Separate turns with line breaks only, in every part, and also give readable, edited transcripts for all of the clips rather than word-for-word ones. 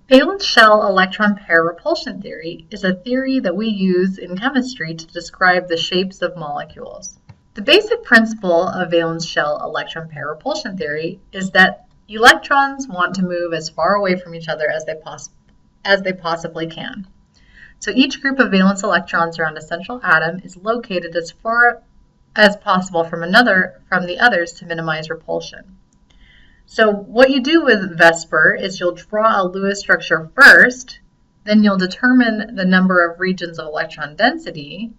Valence shell electron pair repulsion theory is a theory that we use in chemistry to describe the shapes of molecules. The basic principle of valence shell electron pair repulsion theory is that electrons want to move as far away from each other as they possibly can. So each group of valence electrons around a central atom is located as far as possible from the others to minimize repulsion. So what you do with Vsepr is you'll draw a Lewis structure first, then you'll determine the number of regions of electron density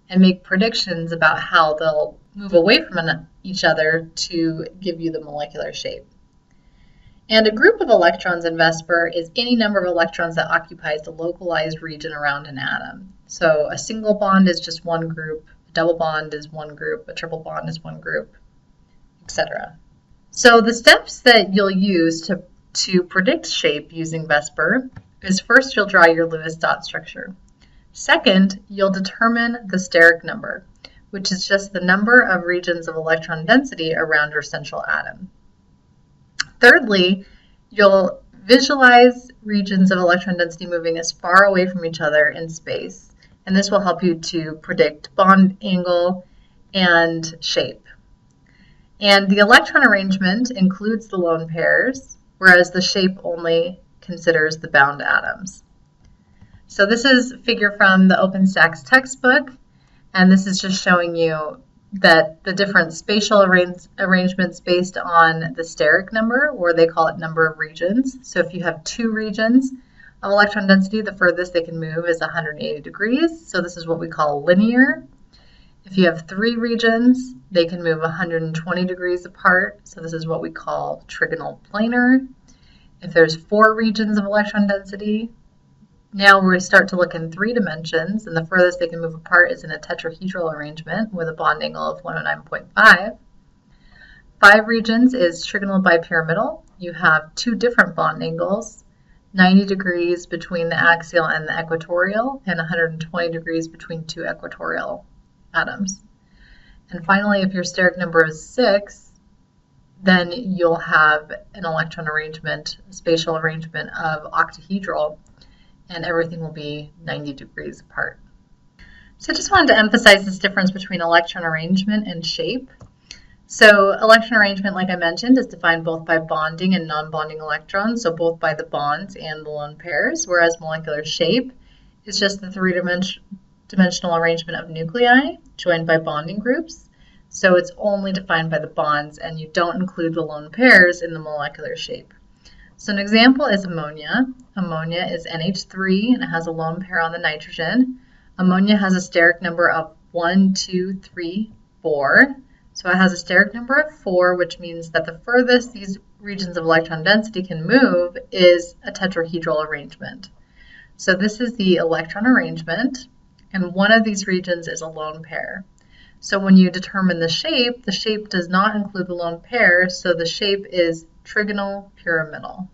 and make predictions about how they'll move away from each other to give you the molecular shape. And a group of electrons in Vsepr is any number of electrons that occupies the localized region around an atom. So a single bond is just one group, a double bond is one group, a triple bond is one group, etc. So the steps that you'll use to predict shape using Vsepr is first you'll draw your Lewis dot structure. Second, you'll determine the steric number, which is just the number of regions of electron density around your central atom. Thirdly, you'll visualize regions of electron density moving as far away from each other in space, and this will help you to predict bond angle and shape. And the electron arrangement includes the lone pairs, whereas the shape only considers the bound atoms. So this is a figure from the OpenStax textbook, and this is just showing you that the different spatial arrangements based on the steric number, or they call it number of regions. So if you have 2 regions of electron density, the furthest they can move is 180 degrees. So this is what we call linear. If you have 3 regions, they can move 120 degrees apart. So this is what we call trigonal planar. If there's 4 regions of electron density, now we start to look in 3 dimensions, and the furthest they can move apart is in a tetrahedral arrangement with a bond angle of 109.5. 5 regions is trigonal bipyramidal. You have 2 different bond angles, 90 degrees between the axial and the equatorial, and 120 degrees between 2 equatorial atoms. And finally, if your steric number is 6, then you'll have an electron arrangement, a spatial arrangement of octahedral, and everything will be 90 degrees apart. So I just wanted to emphasize this difference between electron arrangement and shape. So electron arrangement, like I mentioned, is defined both by bonding and non-bonding electrons, so both by the bonds and the lone pairs, whereas molecular shape is just the 3-dimensional arrangement of nuclei joined by bonding groups. So it's only defined by the bonds, and you don't include the lone pairs in the molecular shape. So an example is ammonia. Ammonia is NH3 and it has a lone pair on the nitrogen. Ammonia has a steric number of 1, 2, 3, 4. So it has a steric number of 4, which means that the furthest these regions of electron density can move is a tetrahedral arrangement. So this is the electron arrangement, and one of these regions is a lone pair. So when you determine the shape does not include the lone pair, so the shape is trigonal pyramidal.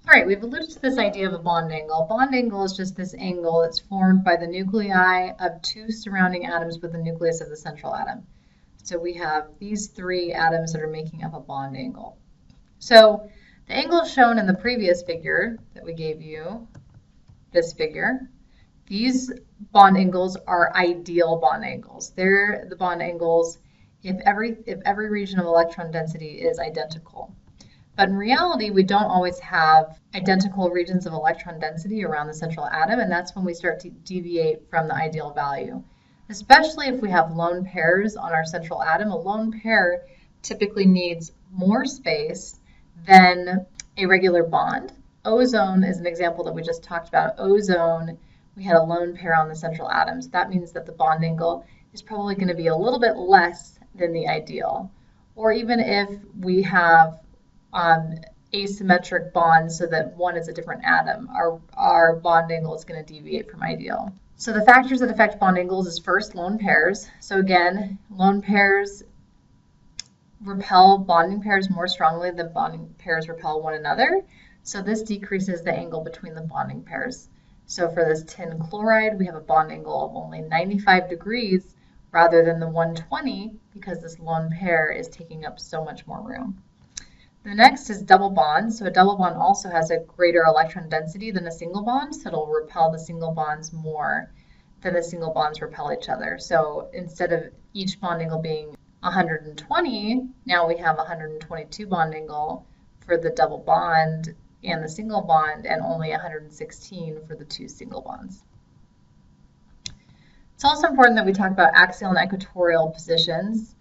All right, we've alluded to this idea of a bond angle. Bond angle is just this angle that's formed by the nuclei of 2 surrounding atoms with the nucleus of the central atom. So we have these 3 atoms that are making up a bond angle. So the angle shown in the previous figure that we gave you, this figure, these bond angles are ideal bond angles. They're the bond angles if every region of electron density is identical. But in reality, we don't always have identical regions of electron density around the central atom, and that's when we start to deviate from the ideal value. Especially if we have lone pairs on our central atom, a lone pair typically needs more space than a regular bond. Ozone is an example that we just talked about. Ozone, we had a lone pair on the central atom, so that means that the bond angle is probably going to be a little bit less than the ideal. Or even if we have asymmetric bonds so that one is a different atom, our bond angle is going to deviate from ideal. So the factors that affect bond angles is first lone pairs. So again, lone pairs repel bonding pairs more strongly than bonding pairs repel one another. So this decreases the angle between the bonding pairs. So for this tin chloride, we have a bond angle of only 95 degrees, rather than the 120 because this lone pair is taking up so much more room. The next is double bonds. So a double bond also has a greater electron density than a single bond, so it'll repel the single bonds more than the single bonds repel each other. So instead of each bond angle being 120, now we have 122 bond angle for the double bond and the single bond, and only 116 for the two single bonds. It's also important that we talk about axial and equatorial positions.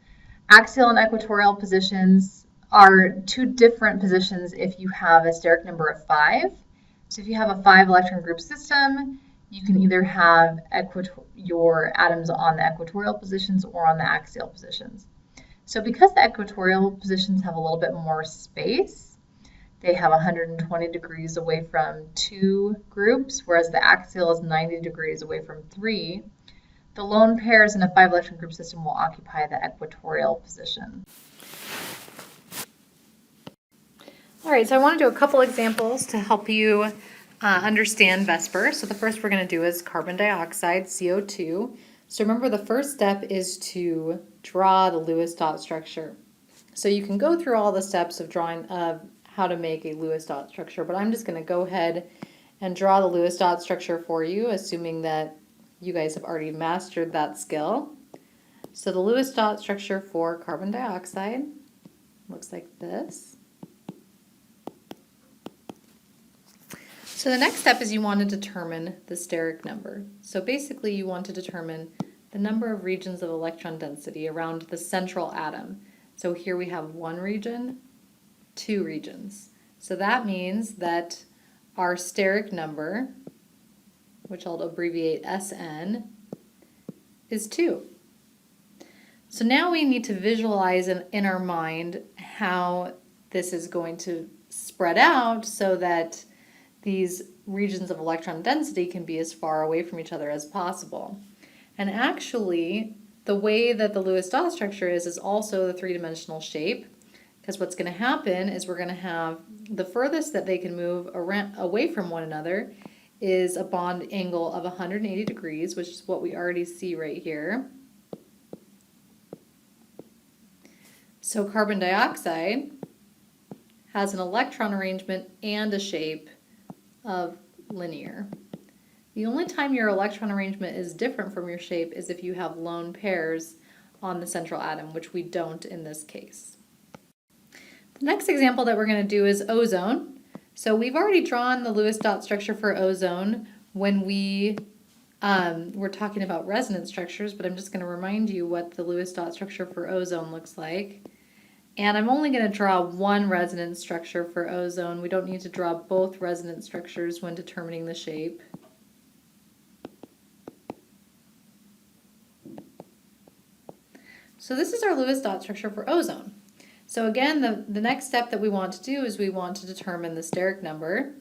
Axial and equatorial positions are two different positions if you have a steric number of 5. So if you have a 5 electron group system, you can either have your atoms on the equatorial positions or on the axial positions. So because the equatorial positions have a little bit more space, they have 120 degrees away from 2 groups, whereas the axial is 90 degrees away from 3. The lone pairs in a 5 electron group system will occupy the equatorial position. All right, so I want to do a couple examples to help you understand Vsepr. So the first we're going to do is carbon dioxide, CO2. So remember, the first step is to draw the Lewis dot structure. So you can go through all the steps of drawing how to make a Lewis dot structure, but I'm just going to go ahead and draw the Lewis dot structure for you, assuming that you guys have already mastered that skill. So the Lewis dot structure for carbon dioxide looks like this. So the next step is you want to determine the steric number. So basically you want to determine the number of regions of electron density around the central atom. So here we have 1 region, 2 regions. So that means that our steric number, which I'll abbreviate SN, is 2. So now we need to visualize in our mind how this is going to spread out so that these regions of electron density can be as far away from each other as possible. And actually, the way that the Lewis dot structure is also the 3-dimensional shape, because what's going to happen is we're going to have the furthest that they can move away from one another is a bond angle of 180 degrees, which is what we already see right here. So carbon dioxide has an electron arrangement and a shape of linear. The only time your electron arrangement is different from your shape is if you have lone pairs on the central atom, which we don't in this case. The next example that we're going to do is ozone. So we've already drawn the Lewis dot structure for ozone when we were talking about resonance structures, but I'm just going to remind you what the Lewis dot structure for ozone looks like. And I'm only going to draw one resonance structure for ozone. We don't need to draw both resonance structures when determining the shape. So this is our Lewis dot structure for ozone. So again, the next step that we want to do is we want to determine the steric number.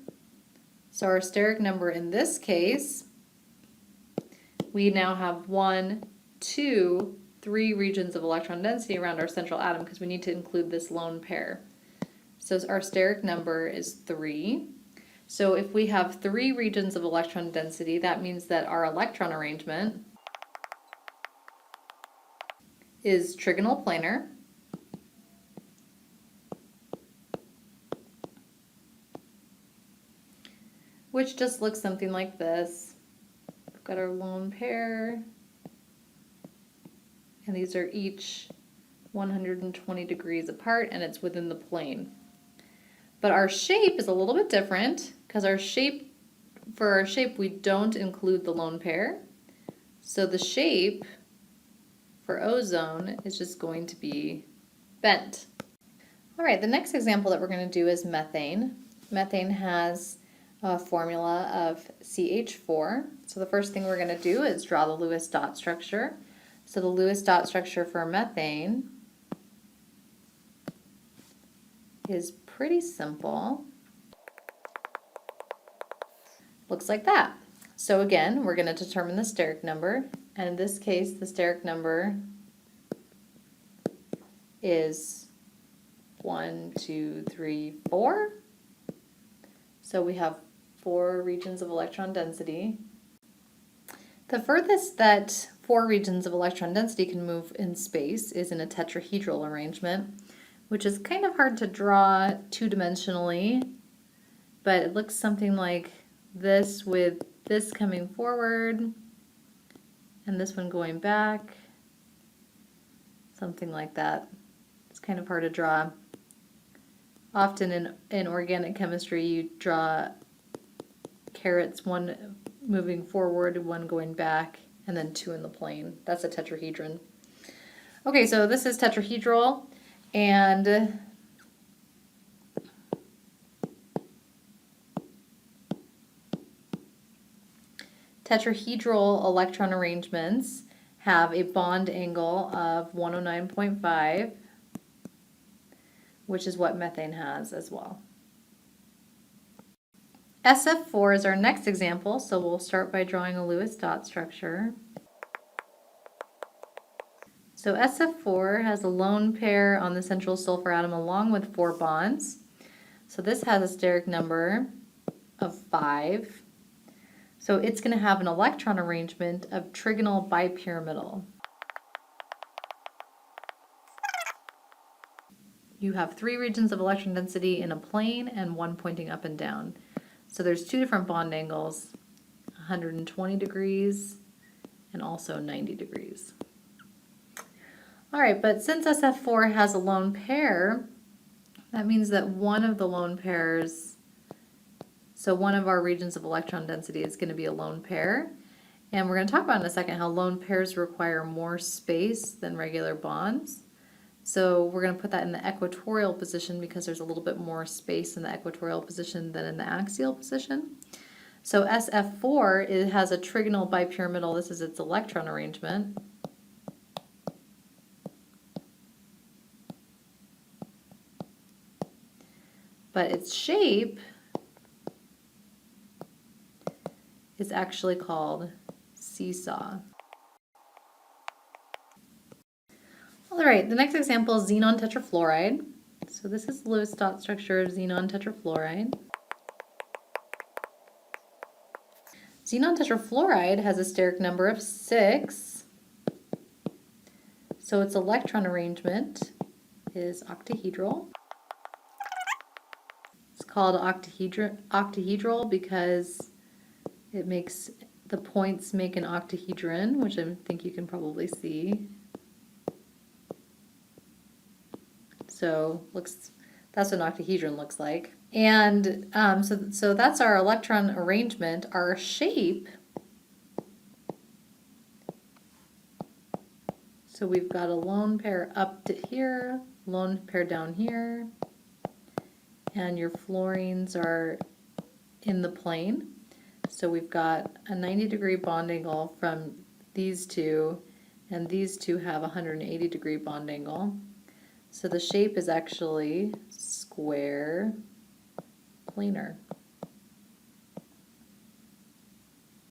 So our steric number in this case, we now have 1, 2, 3 regions of electron density around our central atom because we need to include this lone pair. So our steric number is 3. So if we have 3 regions of electron density, that means that our electron arrangement is trigonal planar. Which just looks something like this. We've got our lone pair, and these are each 120 degrees apart, and it's within the plane. But our shape is a little bit different because for our shape we don't include the lone pair. So the shape for ozone is just going to be bent. All right, the next example that we're going to do is methane. Methane has a formula of CH4. So the first thing we're going to do is draw the Lewis dot structure. So the Lewis dot structure for methane is pretty simple. Looks like that. So again, we're going to determine the steric number, and in this case the steric number is 1, 2, 3, 4. So we have 4 regions of electron density. The furthest that 4 regions of electron density can move in space is in a tetrahedral arrangement, which is kind of hard to draw two-dimensionally, but it looks something like this, with this coming forward and this one going back, something like that. It's kind of hard to draw. Often in organic chemistry, you draw carets, one moving forward, one going back, and then 2 in the plane. That's a tetrahedron. Okay, so this is tetrahedral, and tetrahedral electron arrangements have a bond angle of 109.5, which is what methane has as well. SF4 is our next example, so we'll start by drawing a Lewis dot structure. So SF4 has a lone pair on the central sulfur atom along with 4 bonds. So this has a steric number of 5. So it's going to have an electron arrangement of trigonal bipyramidal. You have 3 regions of electron density in a plane and 1 pointing up and down. So there's 2 different bond angles, 120 degrees and also 90 degrees. All right, but since SF4 has a lone pair, that means that one of the lone pairs, so one of our regions of electron density is going to be a lone pair. And we're going to talk about in a second how lone pairs require more space than regular bonds. So we're going to put that in the equatorial position because there's a little bit more space in the equatorial position than in the axial position. So SF4, it has a trigonal bipyramidal. This is its electron arrangement. But its shape is actually called seesaw. All right, the next example is xenon tetrafluoride. So this is the Lewis dot structure of xenon tetrafluoride. Xenon tetrafluoride has a steric number of 6. So its electron arrangement is octahedral. It's called octahedral because it makes the points make an octahedron, which I think you can probably see. So that's what an octahedron looks like. And so that's our electron arrangement. Our shape, so we've got a lone pair up to here, lone pair down here, and your fluorines are in the plane. So we've got a 90-degree bond angle from these two, and these two have a 180-degree bond angle. So the shape is actually square planar.